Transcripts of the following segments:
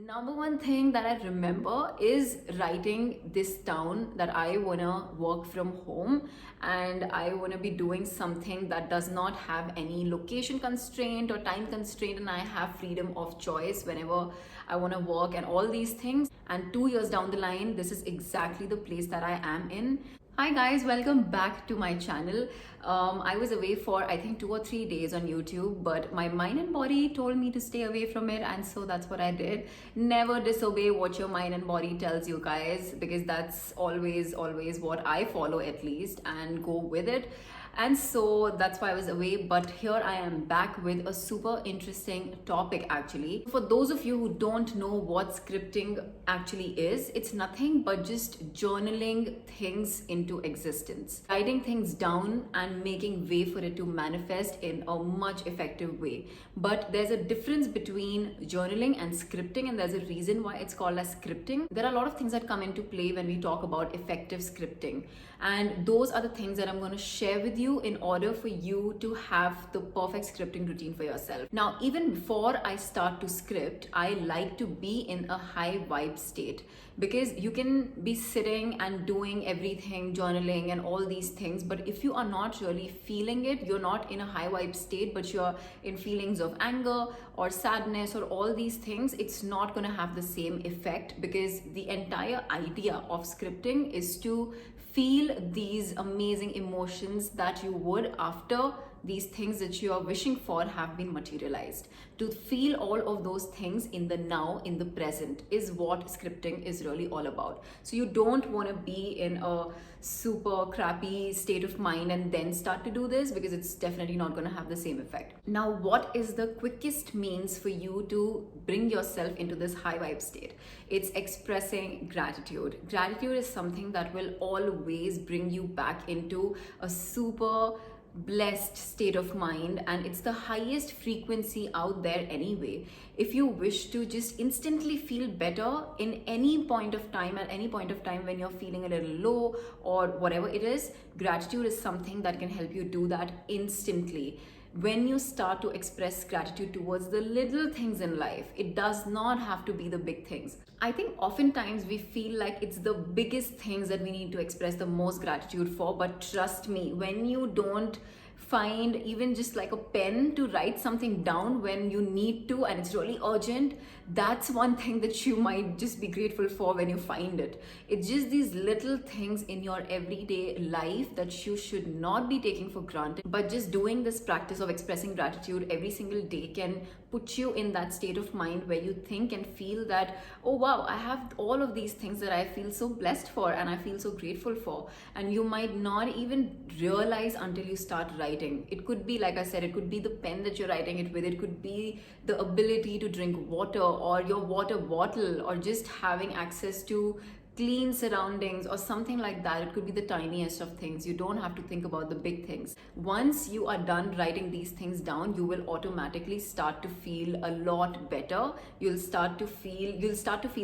Number one thing that I remember is writing this down that I wanna work from home and I wanna be doing something that does not have any location constraint or time constraint, and I have freedom of choice whenever I wanna work and all these things. And 2 years down the line, this is exactly the place that I am in. Hi guys, welcome back to my channel. I was away for I think 2 or 3 days on YouTube, but my mind and body told me to stay away from it, and so that's what I did. Never disobey what your mind and body tells you, guys, because that's always what I follow, at least, and go with it. And so that's why I was away, but here I am back with a super interesting topic actually. For those of you who don't know what scripting actually is, it's nothing but just journaling things into existence, writing things down and making way for it to manifest in a much effective way. But there's a difference between journaling and scripting, and there's a reason why it's called as scripting. There are a lot of things that come into play when we talk about effective scripting, and those are the things that I'm going to share with you in order for you to have the perfect scripting routine for yourself. Now, even before I start to script, I like to be in a high vibe state, because you can be sitting and doing everything, journaling and all these things, but if you are not really feeling it, you're not in a high vibe state, but you're in feelings of anger or sadness or all these things, it's not going to have the same effect, because the entire idea of scripting is to feel these amazing emotions that you would after these things that you are wishing for have been materialized. To feel all of those things in the now, in the present, is what scripting is really all about. So you don't want to be in a super crappy state of mind and then start to do this, because it's definitely not going to have the same effect. Now, what is the quickest means for you to bring yourself into this high vibe state? It's expressing gratitude. Gratitude is something that will always bring you back into a super blessed state of mind, and it's the highest frequency out there anyway. If you wish to just instantly feel better in any point of time, at any point of time when you're feeling a little low or whatever it is, gratitude is something that can help you do that instantly. When you start to express gratitude towards the little things in life, it does not have to be the big things. I think oftentimes we feel like it's the biggest things that we need to express the most gratitude for, but trust me, when you don't find even just like a pen to write something down when you need to and it's really urgent, that's one thing that you might just be grateful for when you find it. It's just these little things in your everyday life that you should not be taking for granted, but just doing this practice of expressing gratitude every single day can put you in that state of mind where you think and feel that, oh wow, I have all of these things that I feel so blessed for and I feel so grateful for, and you might not even realize until you start writing. It could be, like I said, it could be the pen that you're writing it with, it could be the ability to drink water or your water bottle, or just having access to clean surroundings or something like that. It could be the tiniest of things. You don't have to think about the big things. Once you are done writing these things down, you will automatically start to feel a lot better. You'll start to feel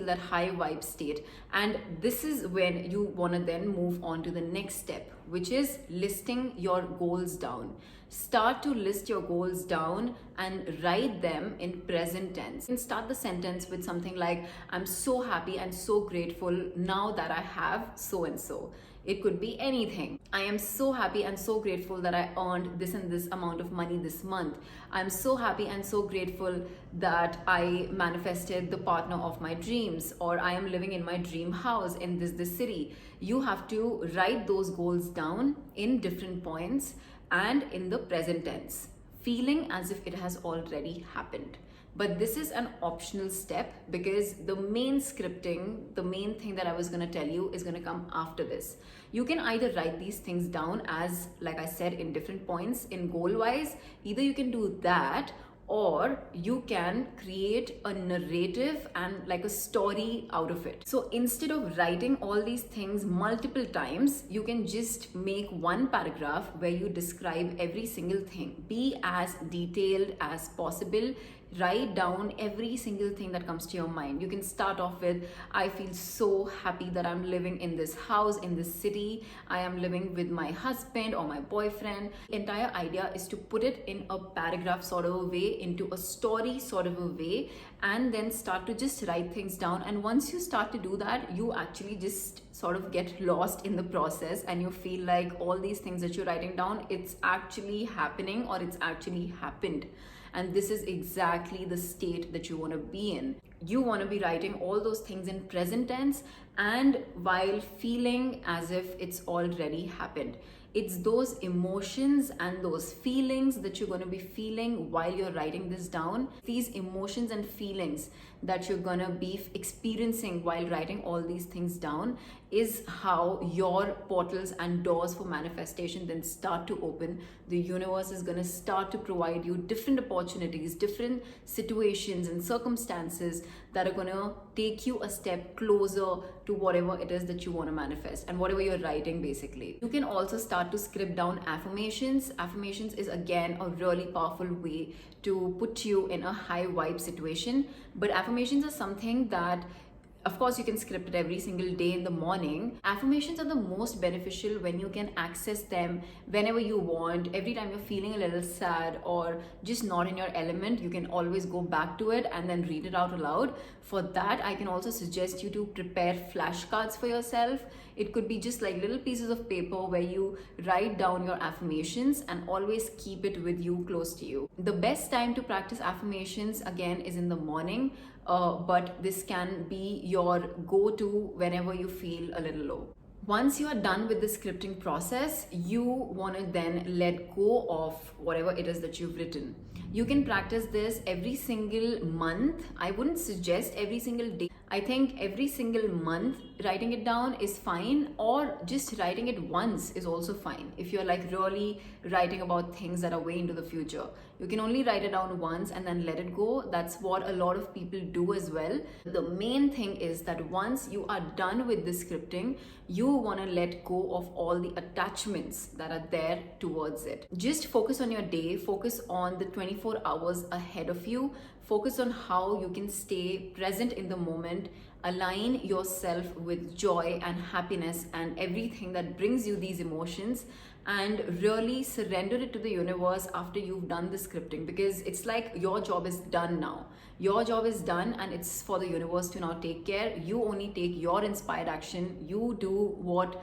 that high vibe state, and this is when you want to then move on to the next step, which is listing your goals down. Start to list your goals down and write them in present tense. And start the sentence with something like, I'm so happy and so grateful now that I have so and so. It could be anything. I am so happy and so grateful that I earned this and this amount of money this month. I'm so happy and so grateful that I manifested the partner of my dreams, or I am living in my dream house in this city. You have to write those goals down in different points and in the present tense, feeling as if it has already happened. But this is an optional step, because the main scripting, the main thing that I was going to tell you, is going to come after this. You can either write these things down as, like I said, in different points in goal wise. Either you can do that, or you can create a narrative and like a story out of it. So instead of writing all these things multiple times, you can just make one paragraph where you describe every single thing. Be as detailed as possible. write down every single thing that comes to your mind. You can start off with, I feel so happy that I'm living in this house, in this city. I am living with my husband or my boyfriend. The entire idea is to put it in a paragraph sort of a way, into a story sort of a way, and then start to just write things down. And once you start to do that, you actually just sort of get lost in the process, and you feel like all these things that you're writing down, it's actually happening or it's actually happened. And this is exactly the state that you want to be in. You want to be writing all those things in present tense and while feeling as if it's already happened. It's those emotions and those feelings that you're going to be feeling while you're writing this down. These emotions and feelings that you're going to be experiencing while writing all these things down is how your portals and doors for manifestation then start to open. The universe is going to start to provide you different opportunities, different situations and circumstances that are going to take you a step closer to whatever it is that you want to manifest and whatever you're writing basically. You can also start to script down affirmations. Affirmations is again a really powerful way to put you in a high vibe situation. But affirmations are something that, of course, you can script it every single day in the morning. Affirmations are the most beneficial when you can access them whenever you want. Every time you're feeling a little sad or just not in your element, you can always go back to it and then read it out aloud. For that, I can also suggest you to prepare flashcards for yourself. It could be just like little pieces of paper where you write down your affirmations and always keep it with you, close to you. The best time to practice affirmations again is in the morning. But this can be your go-to whenever you feel a little low. Once you are done with the scripting process, you want to then let go of whatever it is that you've written. You can practice this every single month. I wouldn't suggest every single day. I think every single month writing it down is fine, or just writing it once is also fine. If you're like really writing about things that are way into the future, you can only write it down once and then let it go. That's what a lot of people do as well. The main thing is that once you are done with the scripting, you want to let go of all the attachments that are there towards it. Just focus on your day, focus on the 24 hours ahead of you, focus on how you can stay present in the moment, align yourself with joy and happiness and everything that brings you these emotions, and really surrender it to the universe after you've done the scripting, because it's like your job is done now. Your job is done and it's for the universe to now take care. You only take your inspired action. You do what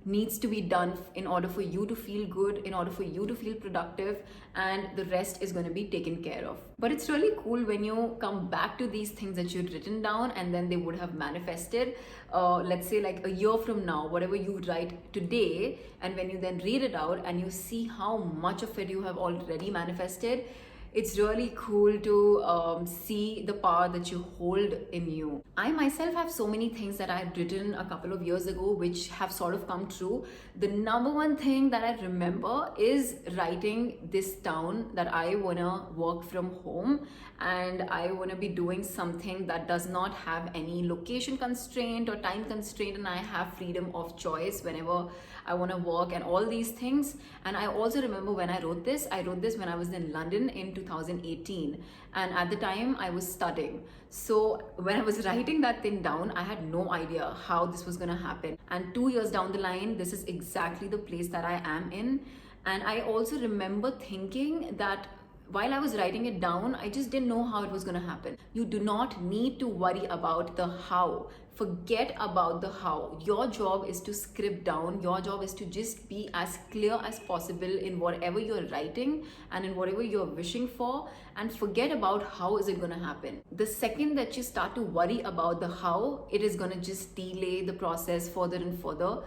needs to be done in order for you to feel good, in order for you to feel productive, and the rest is going to be taken care of. But it's really cool when you come back to these things that you've written down and then they would have manifested. Let's say like a year from now, whatever you write today, and when you then read it out and you see how much of it you have already manifested, it's really cool to see the power that you hold in you. I myself have so many things that I had written a couple of years ago which have sort of come true. The number one thing that I remember is writing this down, that I wanna work from home and I wanna be doing something that does not have any location constraint or time constraint, and I have freedom of choice whenever I want to work and all these things. And I also remember when I wrote this when I was in London in 2018, and at the time I was studying. So when I was writing that thing down, I had no idea how this was going to happen. And 2 years down the line, this is exactly the place that I am in. And I also remember thinking that while I was writing it down, I just didn't know how it was going to happen. You do not need to worry about the how. Forget about the how. Your job is to script down. Your job is to just be as clear as possible in whatever you're writing and in whatever you're wishing for, and forget about how is it going to happen. The second that you start to worry about the how, it is going to just delay the process further and further.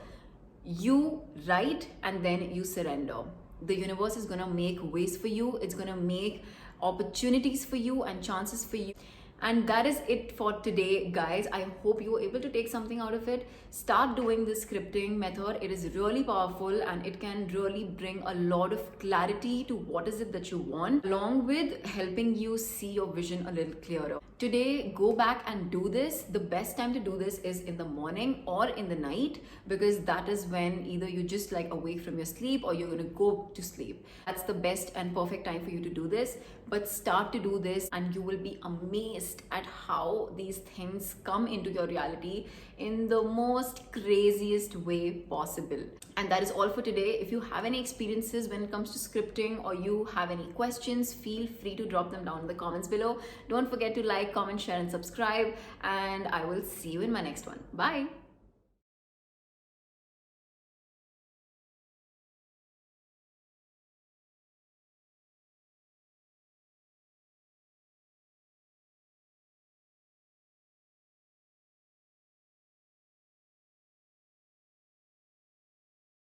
You write and then you surrender. The universe is going to make ways for you. It's going to make opportunities for you and chances for you. And that is it for today, guys. I hope you were able to take something out of it. Start doing this scripting method. It is really powerful and it can really bring a lot of clarity to what is it that you want, along with helping you see your vision a little clearer. Today, go back and do this. The best time to do this is in the morning or in the night, because that is when either you just like awake from your sleep or you're going to go to sleep. That's the best and perfect time for you to do this. But start to do this and you will be amazed at how these things come into your reality in the most craziest way possible. And that is all for today. If you have any experiences when it comes to scripting or you have any questions, feel free to drop them down in the comments below. Don't forget to like, comment, share, and subscribe. And I will see you in my next one. Bye.